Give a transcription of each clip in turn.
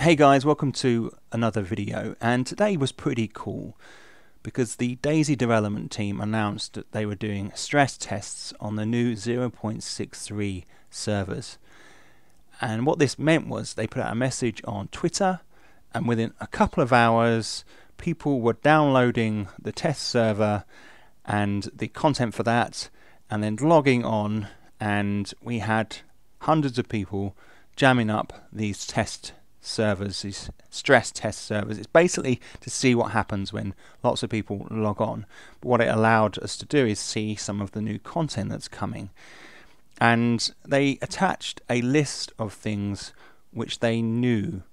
Hey guys, welcome to another video, and today was pretty cool because the DayZ development team announced that they were doing stress tests on the new 0.63 servers. And what this meant was they put out a message on Twitter, and within a couple of hours people were downloading the test server and the content for that and then logging on, and we had hundreds of people jamming up these test servers, these stress test servers. It's basically to see what happens when lots of people log on. But what it allowed us to do is see some of the new content that's coming. And they attached a list of things which they knew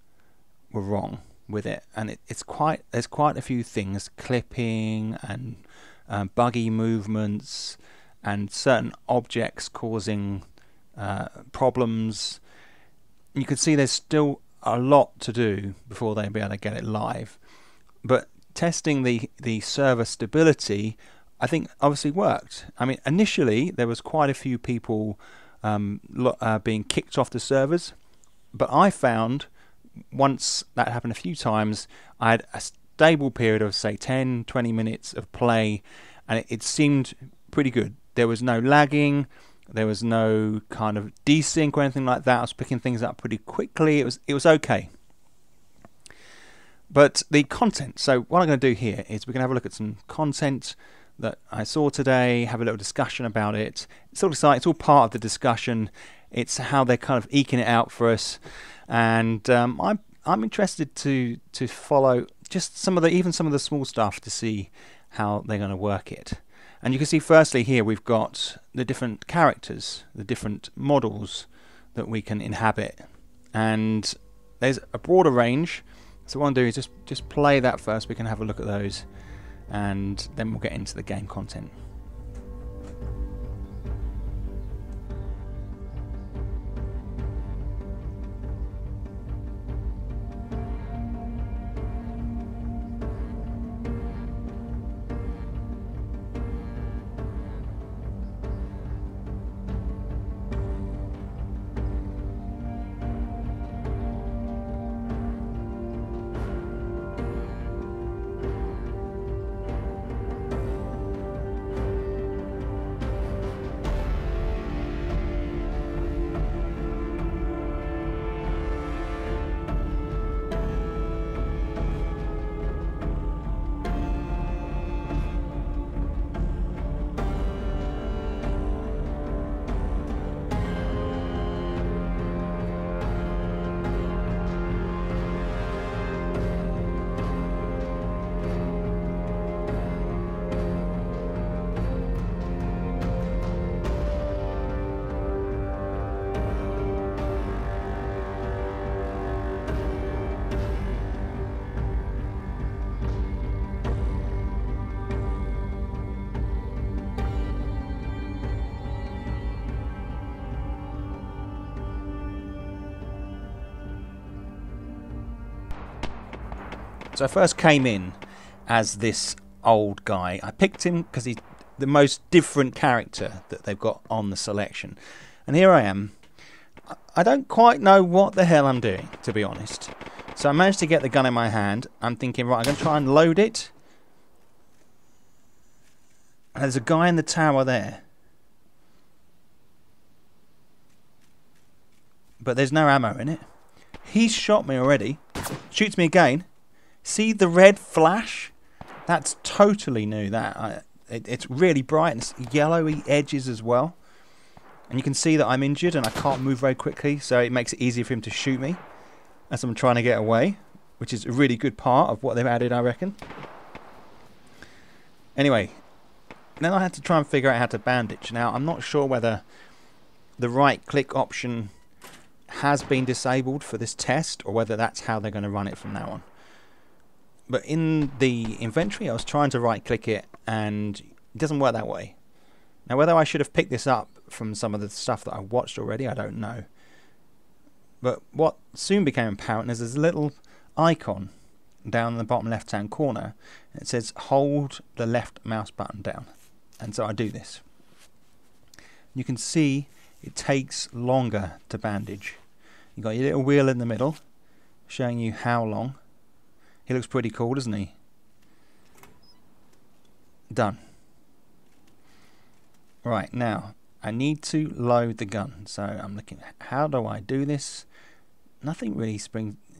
were wrong with it. And there's quite a few things, clipping and buggy movements and certain objects causing problems. You can see there's still a lot to do before they'll be able to get it live, but testing the server stability, I think, obviously worked. I mean, initially there was quite a few people being kicked off the servers, but I found once that happened a few times, I had a stable period of say 10-20 minutes of play, and it seemed pretty good. There was no lagging. There was no kind of desync or anything like that. I was picking things up pretty quickly. It was okay. But the content, so what I'm going to do here is we're going to have a look at some content that I saw today, have a little discussion about it. It's all exciting. It's all part of the discussion. It's how they're kind of eking it out for us. And I'm interested to follow just even some of the small stuff to see how they're going to work it. And you can see firstly here we've got the different characters, the different models that we can inhabit, and there's a broader range. So what I'll do is just play that first. We can have a look at those, and then we'll get into the game content. So I first came in as this old guy. I picked him because he's the most different character that they've got on the selection. And here I am. I don't quite know what the hell I'm doing, to be honest. So I managed to get the gun in my hand. I'm thinking, right, I'm going to try and load it. And there's a guy in the tower there. But there's no ammo in it. He's shot me already. Shoots me again. See the red flash? That's totally new. It's really bright, and it's yellowy edges as well. And you can see that I'm injured and I can't move very quickly, so it makes it easier for him to shoot me as I'm trying to get away, which is a really good part of what they've added, I reckon. Anyway, then I had to try and figure out how to bandage. Now, I'm not sure whether the right-click option has been disabled for this test or whether that's how they're going to run it from now on. But in the inventory, I was trying to right-click it, and it doesn't work that way. Now, whether I should have picked this up from some of the stuff that I watched already, I don't know. But what soon became apparent is there's a little icon down in the bottom left-hand corner. It says, hold the left mouse button down. And so I do this. You can see it takes longer to bandage. You've got your little wheel in the middle, showing you how long. He looks pretty cool, doesn't he? Done. Right, now I need to load the gun. So I'm looking at how do I do this? Nothing really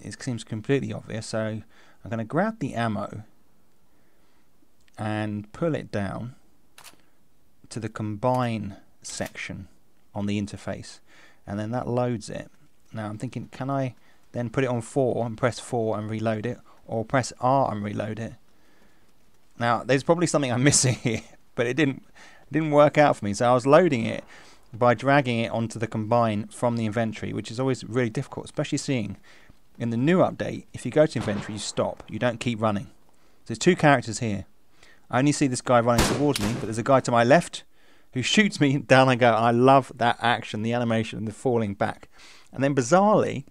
it seems completely obvious. So I'm going to grab the ammo and pull it down to the combine section on the interface, and then that loads it. Now I'm thinking, can I then put it on 4 and press 4 and reload it, or press R and reload it? Now there's probably something I'm missing here, but it didn't work out for me. So I was loading it by dragging it onto the combine from the inventory, which is always really difficult, especially seeing in the new update, if you go to inventory you stop, you don't keep running. So there's 2 characters here. I only see this guy running towards me, but there's a guy to my left who shoots me, down I go. I love that action, the animation, the falling back. And then bizarrely,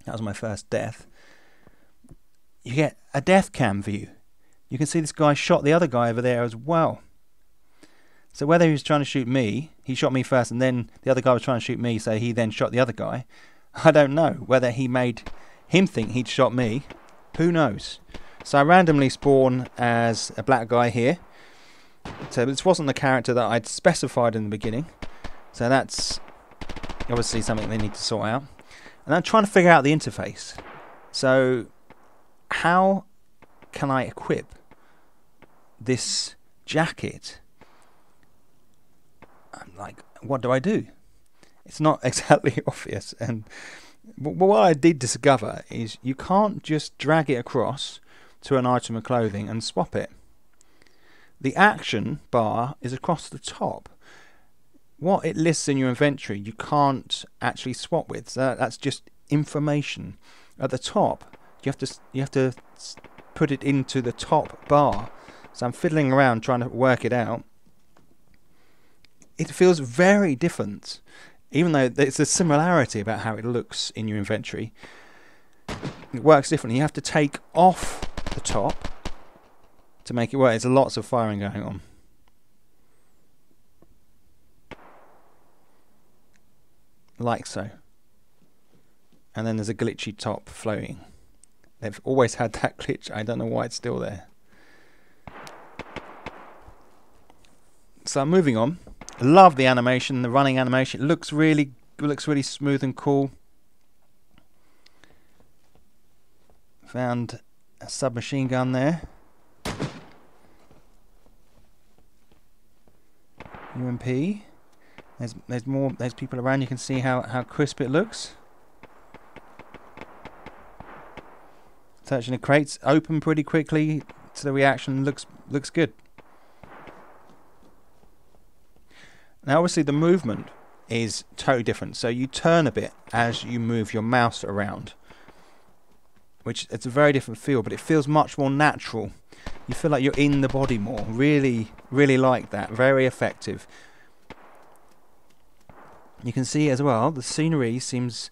that was my first death, you get a death cam view. You can see this guy shot the other guy over there as well. So whether he was trying to shoot me, he shot me first, and then the other guy was trying to shoot me, so he then shot the other guy. I don't know whether he made him think he'd shot me. Who knows? So I randomly spawn as a black guy here. So this wasn't the character that I'd specified in the beginning. So that's obviously something they need to sort out. And I'm trying to figure out the interface. So how can I equip this jacket? I'm like, what do I do? It's not exactly obvious. And what I did discover is you can't just drag it across to an item of clothing and swap it. The action bar is across the top. What it lists in your inventory you can't actually swap with. So that's just information. At the top you have to put it into the top bar. So I'm fiddling around trying to work it out. It feels very different, even though there's a similarity about how it looks in your inventory. It works differently. You have to take off the top to make it work. There's lots of firing going on. Like so. And then there's a glitchy top floating. They've always had that glitch. I don't know why it's still there. So I'm moving on. I love the animation, the running animation. It looks really smooth and cool. Found a submachine gun there. UMP. There's people around. You can see how crisp it looks. Searching the crates, open pretty quickly. So the reaction looks good. Now obviously the movement is totally different. So you turn a bit as you move your mouse around, which it's a very different feel, but it feels much more natural. You feel like you're in the body more. Really like that. Very effective. You can see as well the scenery seems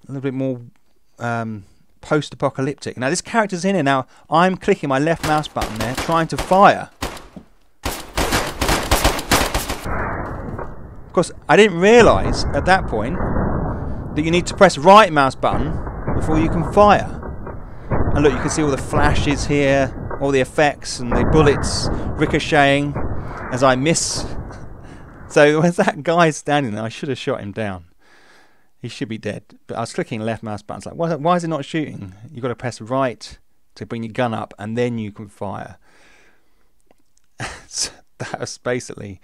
a little bit more post-apocalyptic. Now this character's in it. Now I'm clicking my left mouse button there trying to fire. Of course I didn't realise at that point that you need to press right mouse button before you can fire. And look, you can see all the flashes here, all the effects and the bullets ricocheting as I miss. So as that guy's standing there, I should have shot him down. He should be dead. But I was clicking left mouse button. It's like, why is it not shooting? You've got to press right to bring your gun up and then you can fire. So that was basically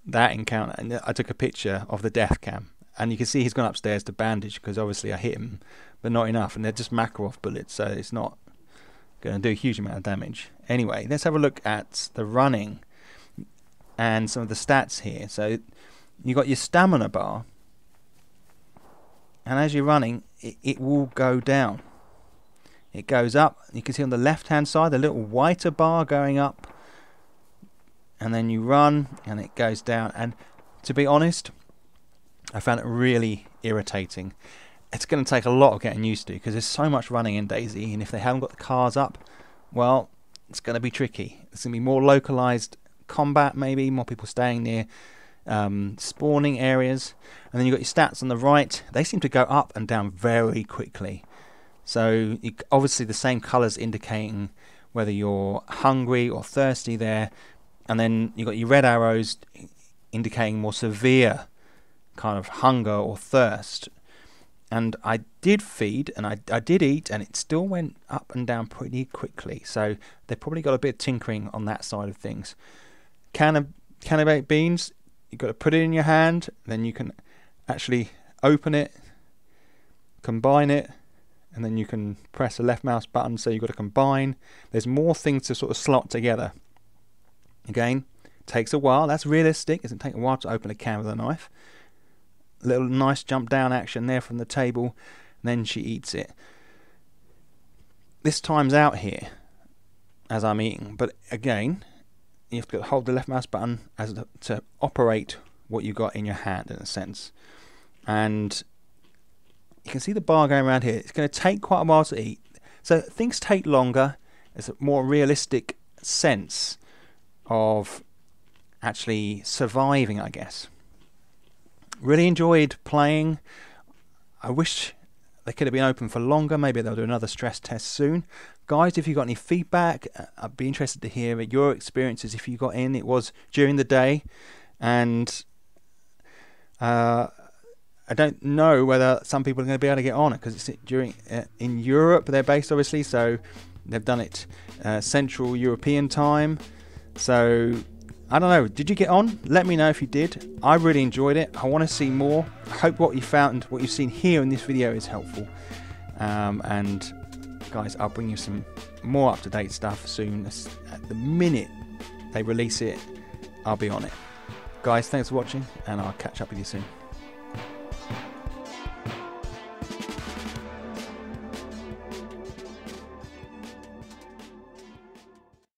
that encounter. And I took a picture of the death cam. And you can see he's gone upstairs to bandage because obviously I hit him, but not enough. And they're just Makarov bullets, so it's not going to do a huge amount of damage. Anyway, let's have a look at the running and some of the stats here. So you got your stamina bar, and as you're running, it will go down. It goes up. You can see on the left-hand side the little whiter bar going up, and then you run, and it goes down. And to be honest, I found it really irritating. It's going to take a lot of getting used to because there's so much running in DayZ, and if they haven't got the cars up, well, it's going to be tricky. It's going to be more localized combat, maybe more people staying near spawning areas, and then you've got your stats on the right. They seem to go up and down very quickly. So obviously the same colours indicating whether you're hungry or thirsty there, and then you've got your red arrows indicating more severe kind of hunger or thirst. And I did feed and I did eat, and it still went up and down pretty quickly. So they probably got a bit of tinkering on that side of things. Can of baked beans, you've got to put it in your hand, then you can actually open it, combine it, and then you can press the left mouse button, so you've got to combine. There's more things to sort of slot together. Again, takes a while. That's realistic. It doesn't take a while to open a can with a knife. Little nice jump down action there from the table, and then she eats it. This times out here as I'm eating, but again, you have to hold the left mouse button to operate what you got in your hand, in a sense. And you can see the bar going around here. It's going to take quite a while to eat, so things take longer. It's a more realistic sense of actually surviving, I guess. Really enjoyed playing. I wish they could have been open for longer. Maybe they'll do another stress test soon. Guys, if you've got any feedback, I'd be interested to hear your experiences if you got in. It was during the day, and I don't know whether some people are going to be able to get on it, because it's during in Europe. They're based, obviously, so they've done it Central European time. So I don't know. Did you get on? Let me know if you did. I really enjoyed it. I want to see more. I hope what you found, what you've seen here in this video, is helpful. And guys, I'll bring you some more up-to-date stuff soon. At the minute they release it, I'll be on it. Guys, thanks for watching, and I'll catch up with you soon.